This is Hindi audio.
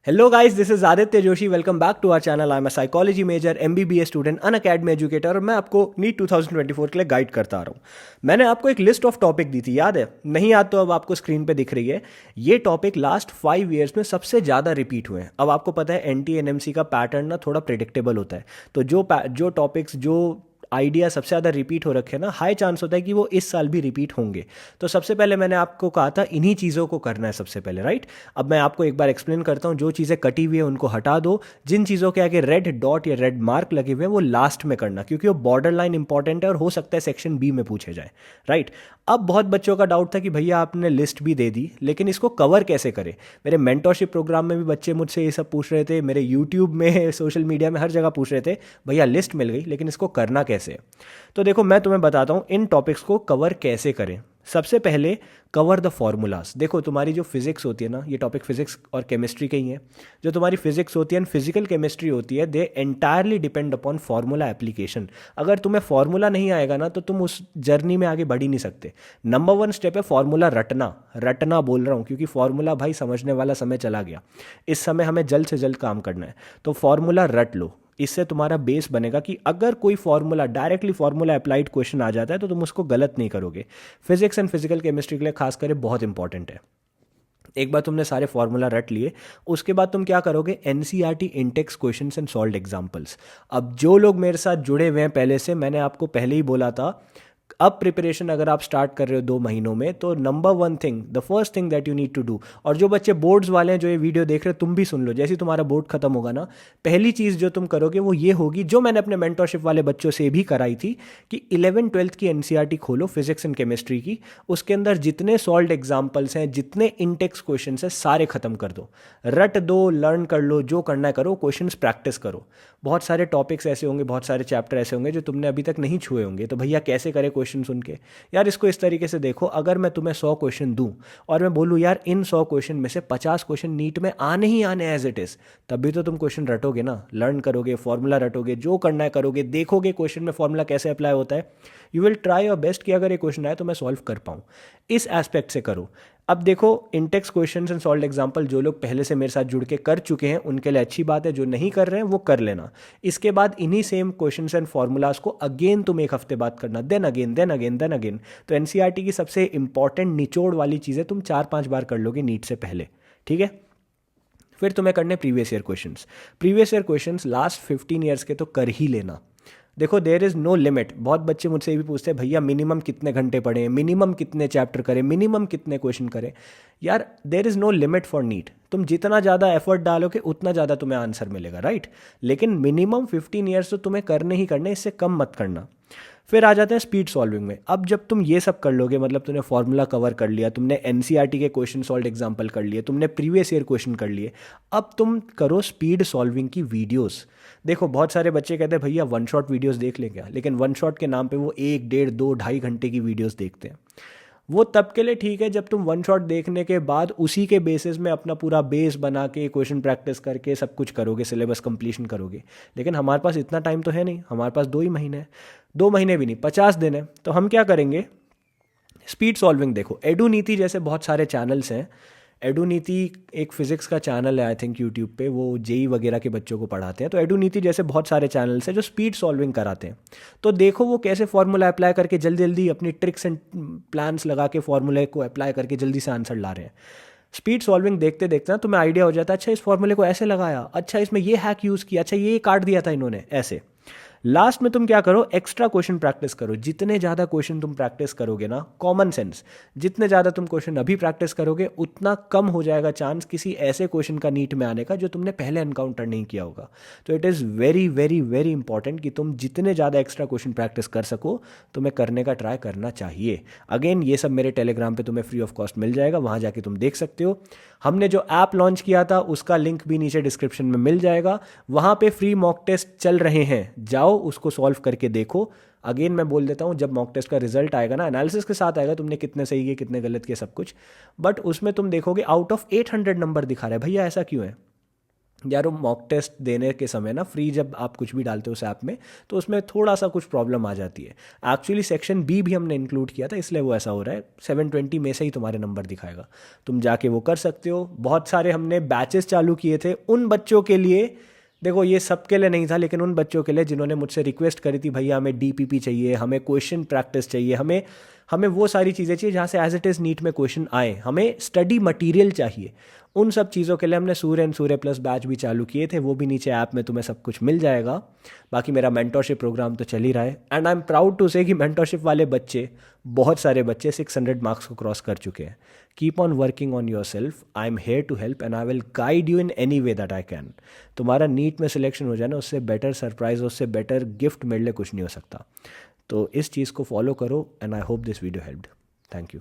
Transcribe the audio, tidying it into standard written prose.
Hello guys, this is Aditya Joshi. Welcome back to our channel. I am a psychology major, MBBS student, an academy educator और मैं आपको नीट 2024 के लिए गाइड करता आ रहा हूँ. मैंने आपको एक लिस्ट ऑफ टॉपिक दी थी, याद है? नहीं याद तो अब आपको स्क्रीन पे दिख रही है. ये टॉपिक लास्ट 5 ईयर्स में सबसे ज़्यादा रिपीट हुए हैं. अब आपको पता है एनटी एनएमसी का पैटर्न ना थोड़ा प्रिडिक्टेबल होता है. तो जो टॉपिक्स जो आइडिया सबसे ज़्यादा रिपीट हो रखे हैं ना, हाई चांस होता है कि वो इस साल भी रिपीट होंगे. तो सबसे पहले मैंने आपको कहा था इन्हीं चीज़ों को करना है सबसे पहले, राइट? अब मैं आपको एक बार एक्सप्लेन करता हूँ. जो चीज़ें कटी हुई है उनको हटा दो. जिन चीज़ों के आगे रेड डॉट या रेड मार्क लगे हुए हैं वो लास्ट में करना, क्योंकि वो बॉर्डर लाइन इंपॉर्टेंट है और हो सकता है सेक्शन बी में पूछे जाए, राइट? अब बहुत बच्चों का डाउट था कि भैया आपने लिस्ट भी दे दी, लेकिन इसको कवर कैसे करें. मेरे मेंटरशिप प्रोग्राम में भी बच्चे मुझसे ये सब पूछ रहे थे, मेरे यूट्यूब में, सोशल मीडिया में, हर जगह पूछ रहे थे भैया लिस्ट मिल गई लेकिन इसको करना कैसे. तो देखो मैं तुम्हें बताता हूँ इन टॉपिक्स को कवर कैसे करें. सबसे पहले कवर द फॉर्मूलाज. देखो तुम्हारी जो फिजिक्स होती है ना, ये टॉपिक फिजिक्स और केमिस्ट्री के ही है. जो तुम्हारी फिजिक्स होती है एंड फिजिकल केमिस्ट्री होती है, they entirely depend upon formula application. अगर तुम्हें फार्मूला नहीं आएगा ना तो तुम उस जर्नी में आगे बढ़ ही नहीं सकते. नंबर वन स्टेप है फार्मूला रटना. रटना बोल रहा हूँ क्योंकि फार्मूला भाई समझने वाला समय चला गया. इस समय हमें जल्द से जल्द काम करना है. तो फार्मूला रट लो. इससे तुम्हारा बेस बनेगा कि अगर कोई formula directly formula applied question आ जाता है तो तुम उसको गलत नहीं करोगे. फिजिक्स एंड फिजिकल केमिस्ट्री के लिए खास कर बहुत इंपॉर्टेंट है. एक बार तुमने सारे फार्मूला रट लिए, उसके बाद तुम क्या करोगे? NCERT Intex questions and solved examples. अब जो लोग मेरे साथ जुड़े हुए हैं पहले से, मैंने आपको पहले ही बोला था, अब प्रिपरेशन अगर आप स्टार्ट कर रहे हो 2 महीनों में, तो number one thing, the first thing that you need to do. और जो बच्चे बोर्ड्स वाले हैं जो ये वीडियो देख रहे हो, तुम भी सुन लो. जैसे ही तुम्हारा बोर्ड खत्म होगा ना, पहली चीज़ जो तुम करोगे वो ये होगी, जो मैंने अपने मेंटरशिप वाले बच्चों से भी कराई थी, कि 11th-12th की एनसीईआरटी खोलो फिजिक्स एंड केमिस्ट्री की. उसके अंदर जितने सॉल्व्ड एग्जाम्पल्स हैं, जितने इंटेक्स क्वेश्चन हैं, सारे खत्म कर दो. रट दो, लर्न कर लो, जो करना है करो, क्वेश्चन प्रैक्टिस करो. बहुत सारे टॉपिक्स ऐसे होंगे, बहुत सारे चैप्टर ऐसे होंगे जो तुमने अभी तक नहीं छुए होंगे. तो भैया कैसे करें क्वेश्चन सुन के? यार इसको इस तरीके से देखो, अगर मैं तुम्हें 100 क्वेश्चन दूं और मैं बोलूं यार इन 100 क्वेश्चन में से 50 क्वेश्चन नीट में आने ही आने एज इट इज, तब भी तो तुम क्वेश्चन रटोगे ना, लर्न करोगे, फॉर्मूला रटोगे, जो करना है करोगे, देखोगे क्वेश्चन में फॉर्मूला कैसे अप्लाई होता है. You will try your best कि अगर ये क्वेश्चन आए तो मैं सॉल्व कर पाऊँ. इस एस्पेक्ट से करो. अब देखो Intex question and solved example जो लोग पहले से मेरे साथ जुड़ के कर चुके हैं उनके लिए अच्छी बात है. जो नहीं कर रहे हैं वो कर लेना. इसके बाद इन्हीं सेम क्वेश्चंस एंड फॉर्मूलाज को अगेन तुम एक हफ्ते बाद करना, then again, then again, then again. तो एनसीईआरटी की सबसे इंपॉर्टेंट निचोड़ वाली चीज़ें तुम 4-5 बार कर लोगे नीट से पहले, ठीक है? फिर तुम्हें करने previous year questions. Previous year questions last 15 years के तो कर ही लेना. देखो देयर इज़ नो लिमिट. बहुत बच्चे मुझसे ये भी पूछते हैं भैया मिनिमम कितने घंटे पढ़ें, मिनिमम कितने चैप्टर करें, मिनिमम कितने क्वेश्चन करें. यार there is no limit for NEET. तुम जितना ज़्यादा एफर्ट डालोगे उतना ज़्यादा तुम्हें आंसर मिलेगा, राइट? लेकिन मिनिमम 15 ईयर्स तो तुम्हें करने ही करने, इससे कम मत करना. फिर आ जाते हैं स्पीड सॉल्विंग में. अब जब तुम ये सब कर लोगे, मतलब तुमने फॉर्मूला कवर कर लिया, तुमने एनसीईआरटी के क्वेश्चन सॉल्व एग्जांपल कर लिए, तुमने प्रीवियस ईयर क्वेश्चन कर लिए, अब तुम करो स्पीड सॉल्विंग की वीडियोस. देखो बहुत सारे बच्चे कहते हैं भैया वन शॉट वीडियोस देख लें क्या, लेकिन वन शॉट के नाम पे वो 1, 1.5, 2, 2.5 घंटे की वीडियोस देखते हैं. वो तब के लिए ठीक है जब तुम वन शॉट देखने के बाद उसी के बेसिस में अपना पूरा बेस बना के क्वेश्चन प्रैक्टिस करके सब कुछ करोगे, सिलेबस कंप्लीशन करोगे. लेकिन हमारे पास इतना टाइम तो है नहीं, हमारे पास 2 ही महीने हैं. 2 महीने भी नहीं, 50 दिन है. तो हम क्या करेंगे? Speed solving. देखो एडू नीति जैसे बहुत सारे चैनल्स हैं. एडू नीति एक फिजिक्स का चैनल है आई थिंक यूट्यूब पे, वो जेई वगैरह के बच्चों को पढ़ाते हैं. तो एडू नीति जैसे बहुत सारे चैनल्स हैं जो स्पीड सॉल्विंग कराते हैं. तो देखो वो कैसे फॉर्मूला अप्लाई करके जल्दी जल्दी अपनी ट्रिक्स एंड प्लान्स लगा के फॉर्मूले को अप्लाई करके जल्दी से आंसर ला रहे हैं. स्पीड सॉल्विंग देखते देखते ना तुम्हें आइडिया हो जाता है, अच्छा इस फॉर्मूले को ऐसे लगाया, अच्छा इसमें ये हैक यूज़ किया, अच्छा ये काट दिया था इन्होंने, ऐसे. लास्ट में तुम क्या करो? एक्स्ट्रा क्वेश्चन प्रैक्टिस करो. जितने ज़्यादा क्वेश्चन तुम प्रैक्टिस करोगे ना, कॉमन सेंस, जितने ज़्यादा तुम क्वेश्चन अभी प्रैक्टिस करोगे उतना कम हो जाएगा चांस किसी ऐसे क्वेश्चन का नीट में आने का जो तुमने पहले एनकाउंटर नहीं किया होगा. तो it is very very very important कि तुम जितने ज़्यादा एक्स्ट्रा क्वेश्चन प्रैक्टिस कर सको तुम्हें करने का ट्राई करना चाहिए. अगेन ये सब मेरे टेलीग्राम पे तुम्हें फ्री ऑफ कॉस्ट मिल जाएगा, वहाँ जाके तुम देख सकते हो. हमने जो ऐप लॉन्च किया था उसका लिंक भी नीचे डिस्क्रिप्शन में मिल जाएगा. वहाँ पे फ्री मॉक टेस्ट चल रहे हैं, जाओ उसको सॉल्व करके देखो. अगेन मैं बोल देता हूँ, जब मॉक टेस्ट का रिजल्ट आएगा ना, एनालिसिस के साथ आएगा, तुमने कितने सही किए कितने गलत किए सब कुछ, बट उसमें तुम देखोगे आउट ऑफ 800 नंबर दिखा रहा है. भैया ऐसा क्यों है? यार वो मॉक टेस्ट देने के समय ना फ्री जब आप कुछ भी डालते हो उस ऐप में, तो उसमें थोड़ा सा कुछ प्रॉब्लम आ जाती है। एक्चुअली सेक्शन बी भी हमने इंक्लूड किया था, इसलिए वो ऐसा हो रहा है। 720 में से ही तुम्हारे नंबर दिखाएगा, तुम जाके वो कर सकते हो। बहुत सारे हमने बैचेस चालू किए थे उन बच्चों के लिए, देखो ये सबके लिए नहीं था, लेकिन उन बच्चों के लिए जिन्होंने मुझसे रिक्वेस्ट करी थी, भैया हमें डीपीपी चाहिए, हमें क्वेश्चन प्रैक्टिस चाहिए, हमें हमें वो सारी चीज़ें चाहिए जहाँ से एज इट इज़ नीट में क्वेश्चन आए, हमें स्टडी मटेरियल चाहिए। उन सब चीज़ों के लिए हमने सूर्य एंड सूर्य प्लस बैच भी चालू किए थे, वो भी नीचे ऐप में तुम्हें सब कुछ मिल जाएगा। बाकी मेरा मेंटोरशिप प्रोग्राम तो चल ही रहा है, and I am proud to say कि मेंटोरशिप वाले बच्चे, बहुत सारे बच्चे 600 मार्क्स को क्रॉस कर चुके हैं। Keep on working on yourself, I am here to help and I will guide you in any way that I can. तुम्हारा नीट में सिलेक्शन हो जाए ना, उससे बेटर सरप्राइज, उससे बेटर गिफ्ट मेरे लिए कुछ नहीं हो सकता। तो इस चीज़ को फॉलो करो, and I hope this video helped. Thank you.